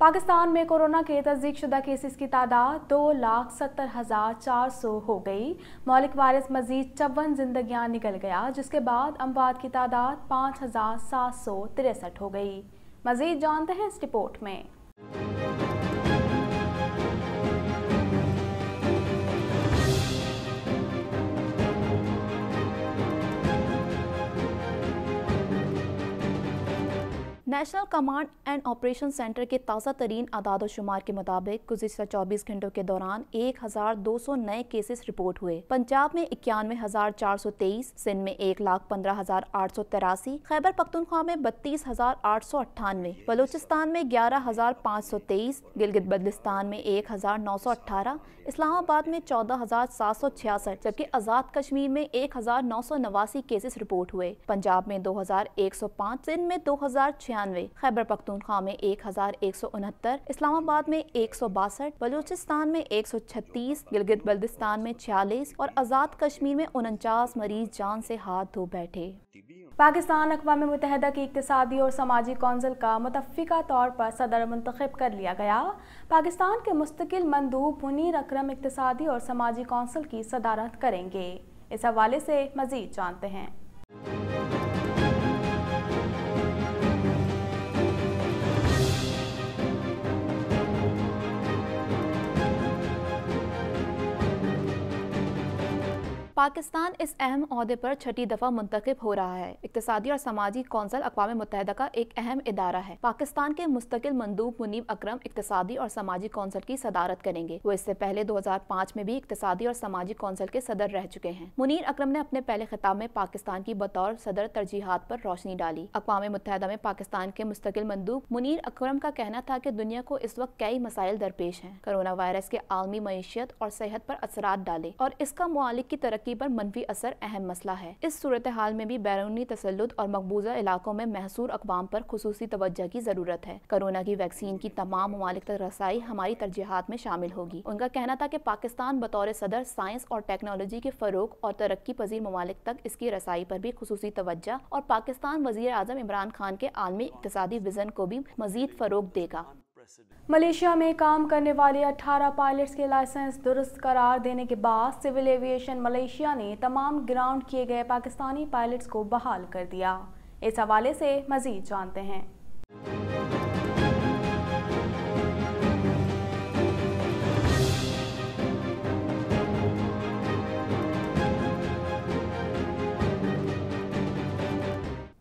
पाकिस्तान में कोरोना के तस्दीकशुदा केसेस की तादाद 2,70,400 हो गई। मौलिक वायरस मजीद 54 जिंदगियां निकल गया, जिसके बाद अमवात की तादाद 5,763 हो गई। मजीद जानते हैं इस रिपोर्ट में। National command and operation centre के ताज़ा तरीन आदाद-ओ-शुमार के मुताबिक गुज़िश्ता 24 घंटों के दौरान 1,200 नए केसेस रिपोर्ट हुए। पंजाब में 91,423, सिंध में 1,15,883, खैबर पख्तूनख्वा में 32,898, बलूचिस्तान में 11,523, गिलगित बल्तिस्तान में 1,918, इस्लामाबाद में 14,766, जबकि आज़ाद कश्मीर में 1,989 केसेस रिपोर्ट हुए। पंजाब में 2,105, सिंध में 2,096, खैबर पख्तूनख्वा में 1,169, इस्लामाबाद में 162, बलूचिस्तान में 136, गिलगित बल्तिस्तान में 46 और आज़ाद कश्मीर में 49 मरीज जान से हाथ धो बैठे। पाकिस्तान अक़वाम मुत्तहिदा की इक़्तिसादी और समाजी कौंसिल का मुतफ़्फ़िका तौर पर सदर मुंतखब कर लिया गया। पाकिस्तान के मुस्तकिल मंदूब मुनीर अकरम इक़्तिसादी और समाजी कौंसिल की सदारत करेंगे। इस हवाले से मज़ीद जानते हैं। पाकिस्तान इस अहम ओहदे पर छठी दफ़ा मुंतखब हो रहा है। इक़्तिसादी और समाजी कौंसिल अक़वाम मुत्तहिदा का एक अहम इदारा है। पाकिस्तान के मुस्तकिल मंदूब मुनीर अकरम इक़्तिसादी और समाजी कौंसिल की सदारत करेंगे। वो इससे पहले 2005 में भी इक़्तिसादी और समाजी कौंसिल के सदर रह चुके हैं। मुनीर अकरम ने अपने पहले खिताब में पाकिस्तान की बतौर सदर तरजीहात पर रोशनी डाली। अक़वाम मुत्तहिदा में पाकिस्तान के मुस्तकिल मंदूब मुनीर अकरम का कहना था कि दुनिया को इस वक्त कई मसाइल दरपेश हैं। कोरोना वायरस के आलमी मईशत और सेहत पर असरात डाले और इसका मुआलिक की तरक्की पर मनफी असर अहम मसला है। इस सूरत हाल में भी बैरूनी तसल्लुत और मकबूजा इलाकों में महसूर अक़वाम पर खुसूसी तवज्जो की जरूरत है। कोरोना की वैक्सीन की तमाम ममालिक तक रसाई हमारी तरजीहात में शामिल होगी। उनका कहना था कि पाकिस्तान बतौर सदर साइंस और टेक्नोलॉजी के फरोग और तरक्की पजीर ममालिक तक इसकी रसाई पर भी खुसूसी तवज्जो और पाकिस्तान वज़ीर आज़म इमरान खान के आलमी इक़्तिसादी विजन को भी मजीद फरोग देगा। मलेशिया में काम करने वाले 18 पायलट्स के लाइसेंस दुरुस्त करार देने के बाद सिविल एविएशन मलेशिया ने तमाम ग्राउंड किए गए पाकिस्तानी पायलट्स को बहाल कर दिया। इस हवाले से मजीद जानते हैं।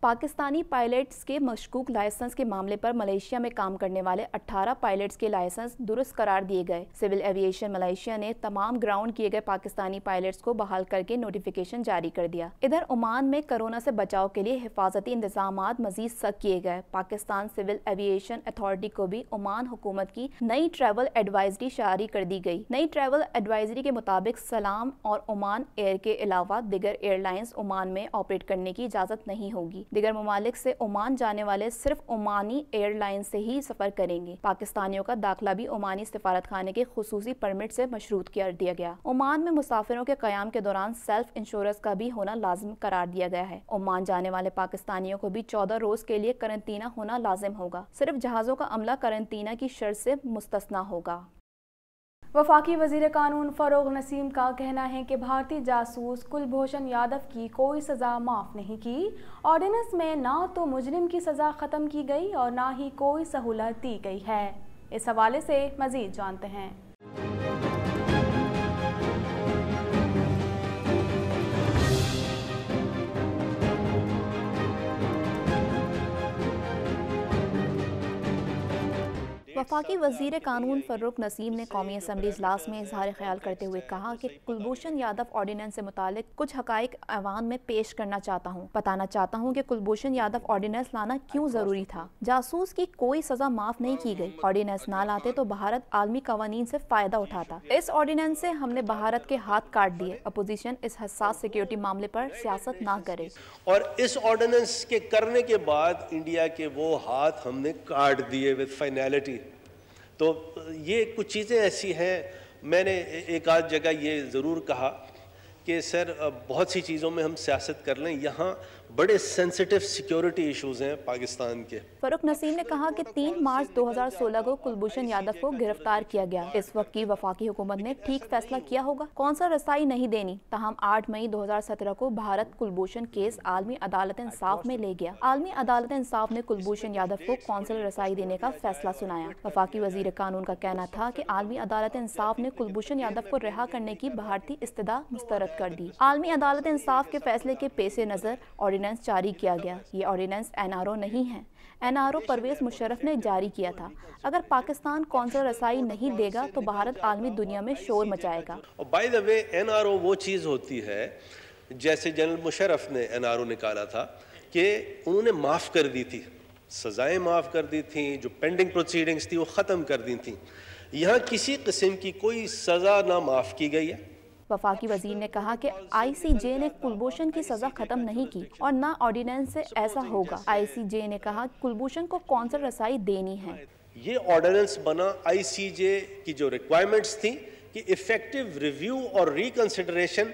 पाकिस्तानी पायलट्स के मशकूक लाइसेंस के मामले पर मलेशिया में काम करने वाले 18 पायलट्स के लाइसेंस दुरुस्त करार दिए गए। सिविल एविएशन मलेशिया ने तमाम ग्राउंड किए गए पाकिस्तानी पायलट्स को बहाल करके नोटिफिकेशन जारी कर दिया। इधर ओमान में कोरोना से बचाव के लिए हिफाजती इंतजामात मजीद सख्त किए गए। पाकिस्तान सिविल एविएशन अथॉरिटी को भी ओमान हुकूमत की नई ट्रैवल एडवाइजरी जारी कर दी गई। नई ट्रैवल एडवाइजरी के मुताबिक सलाम और ओमान एयर के अलावा दिगर एयरलाइंस ओमान में ऑपरेट करने की इजाज़त नहीं होगी। दिगर ममालिक से ओमान जाने वाले सिर्फ ओमानी एयरलाइन से ही सफर करेंगे। पाकिस्तानियों का दाखिला भी ओमानी सिफारत खाने के खुसूसी परमिट से मशरूत कर दिया गया। ओमान में मुसाफिरों के क़याम के दौरान सेल्फ इंश्योरेंस का भी होना लाजिम करार दिया गया है। ओमान जाने वाले पाकिस्तानियों को भी 14 रोज के लिए करंतना होना लाजिम होगा। सिर्फ जहाज़ों का अमला करंतना की शर्त से मुस्तस्ना होगा। वफाकी वज़ीर कानून फ़ारूक नसीम का कहना है कि भारतीय जासूस कुलभूषण यादव की कोई सज़ा माफ़ नहीं की। ऑर्डिनेंस में ना तो मुजरिम की सज़ा ख़त्म की गई और ना ही कोई सहूलत दी गई है। इस हवाले से मज़ीद जानते हैं। वफाकी वज़ीर कानून फ़ारूक नसीम ने कौमी असम्बली इजलास में इजहार ख्याल करते हुए कहा कि कुलभूषण यादव ऑर्डिनेंस से मुतालिक कुछ हक़ाइक़ ऐवान में पेश करना चाहता हूँ। बताना चाहता हूँ कि कुलभूषण यादव ऑर्डिनेंस लाना क्यों ज़रूरी था। जासूस की कोई सज़ा माफ़ नहीं की गई। ऑर्डिनेंस ना लाते तो भारत आलमी कवानीन से फ़ायदा उठाता। इस ऑर्डिनेंस से हमने भारत के हाथ काट दिए। अपोजिशन इस हसास सिक्योरिटी मामले पर सियासत ना करे। और इस ऑर्डिनेंस के करने के बाद इंडिया के वो हाथ हमने काट दिए विद फाइनलिटी। तो ये कुछ चीज़ें ऐसी हैं, मैंने एक आध जगह ये ज़रूर कहा कि सर बहुत सी चीज़ों में हम सियासत कर लें, यहाँ बड़े सेंसिटिव सिक्योरिटी इश्यूज हैं पाकिस्तान के। फरूक नसीम ने कहा कि 3 मार्च 2016 को कुलभूषण यादव को गिरफ्तार किया गया। इस वक्त की वफाकी हुकूमत ने ठीक फैसला किया होगा, कौंसल रसाई नहीं देनी। ताहम 8 मई 2017 को भारत कुलभूषण केस आलमी अदालत इंसाफ में ले गया। आलमी अदालत इंसाफ ने कुलभूषण यादव को कौंसल रसाई देने का फैसला सुनाया। वफाकी वजीर कानून का कहना था कि आलमी अदालत इंसाफ ने कुलभूषण यादव को रिहा करने की भारतीय इस्तदा मुस्तरद कर दी। आलमी अदालत इंसाफ के फैसले के पेश नज़र ऑर्डिनेंस जारी किया गया। ये ऑर्डिनेंस NRO नहीं है, NRO परवेज मुशर्रफ ने जारी किया था। अगर पाकिस्तान कौंसल रसाई नहीं देगा तो भारत आलमी दुनिया में शोर मचाएगा। और बाय द वे NRO वो चीज़ होती है, जैसे जनरल मुशर्रफ ने NRO निकाला था कि उन्होंने माफ़ कर दी थी, सज़ाएं माफ़ कर दी थी, जो पेंडिंग प्रोसीडिंग्स थी वो ख़त्म कर दी थी। यहाँ किसी किस्म की कोई सज़ा ना माफ़ की गई है। वफाकी वजीर ने कहा कि ICJ ने कुलभूषण की सजा खत्म नहीं की और न ऑर्डिनेंस से ऐसा होगा। ICJ ने कहा कुलभूषण को कौंसल रसाई देनी है। ये ऑर्डिनेंस बना ICJ की जो रिक्वायरमेंट्स थी कि इफेक्टिव रिव्यू और रिकंसिडरेशन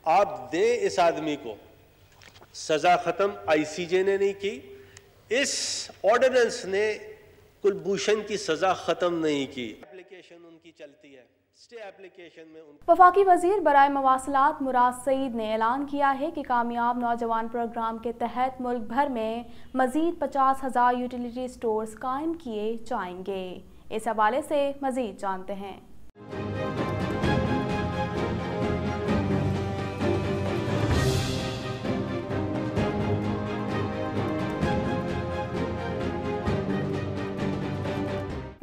आप दें इस आदमी को, सजा खत्म ICJ ने नहीं की। इस ऑर्डिनेंस ने कुलभूषण की सजा खत्म नहीं की। एप्लीकेशन उनकी चलती है, स्टे एप्लीकेशन में वफाकी वजीर बराए मवासलात मुराद सईद ने ऐलान किया है कि कामयाब नौजवान प्रोग्राम के तहत मुल्क भर में मजीद 50,000 यूटिलिटी स्टोर्स कायम किए जाएंगे। इस हवाले से मजीद जानते हैं।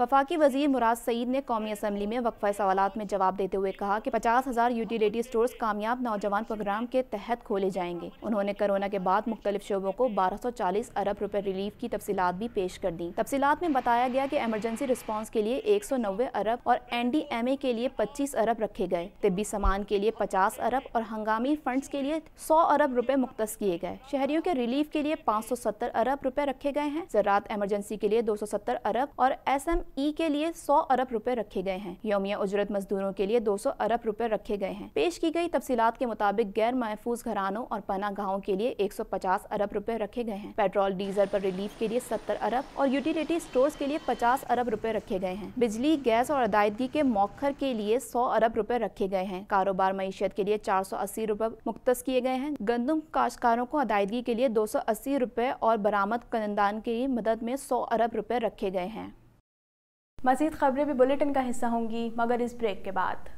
वफाकी वजीर मुराद सईद ने कौमी असम्बली में वक्फा सवालात में जवाब देते हुए कहा कि 50,000 यूटिलिटी स्टोर्स कामयाब नौजवान प्रोग्राम के तहत खोले जाएंगे। उन्होंने कोरोना के बाद मुख्तलिफ शोबों को 1240 अरब रुपए रिलीफ की तफसीलात भी पेश कर दी। तफसीलात में बताया गया कि एमरजेंसी रिस्पांस के लिए 190 अरब और NDMA के लिए 25 अरब रखे गए, तिब्बी सामान के लिए 50 अरब और हंगामी फंड्स के लिए 100 अरब रुपए मुख्तस किए गए। शहरियों के रिलीफ के लिए 570 अरब रुपए रखे गए हैं। ज़राअत एमरजेंसी के लिए 270 अरब और SME के लिए 100 अरब रुपए रखे गए हैं। यौमिया उजरत मजदूरों के लिए 200 अरब रुपए रखे गए हैं। पेश की गई तफसीलात के मुताबिक गैर महफूज घरानों और पनागाहों के लिए 150 अरब रुपए रखे गए हैं। पेट्रोल डीजल पर रिलीफ के लिए 70 अरब और यूटिलिटी स्टोर्स के लिए 50 अरब रुपए रखे गए हैं। बिजली, गैस और अदायगी के मौखर के लिए 100 अरब रुपए रखे गए हैं। कारोबार मईशत के लिए 480 रुपए मुख्तस किए गए हैं। गंदम काश्तकारों को अदायगी के लिए 280 रुपए और बरामद कंदान की मदद में 100 अरब रुपए रखे गए हैं। मज़ीद खबरें भी बुलेटिन का हिस्सा होंगी, मगर इस ब्रेक के बाद।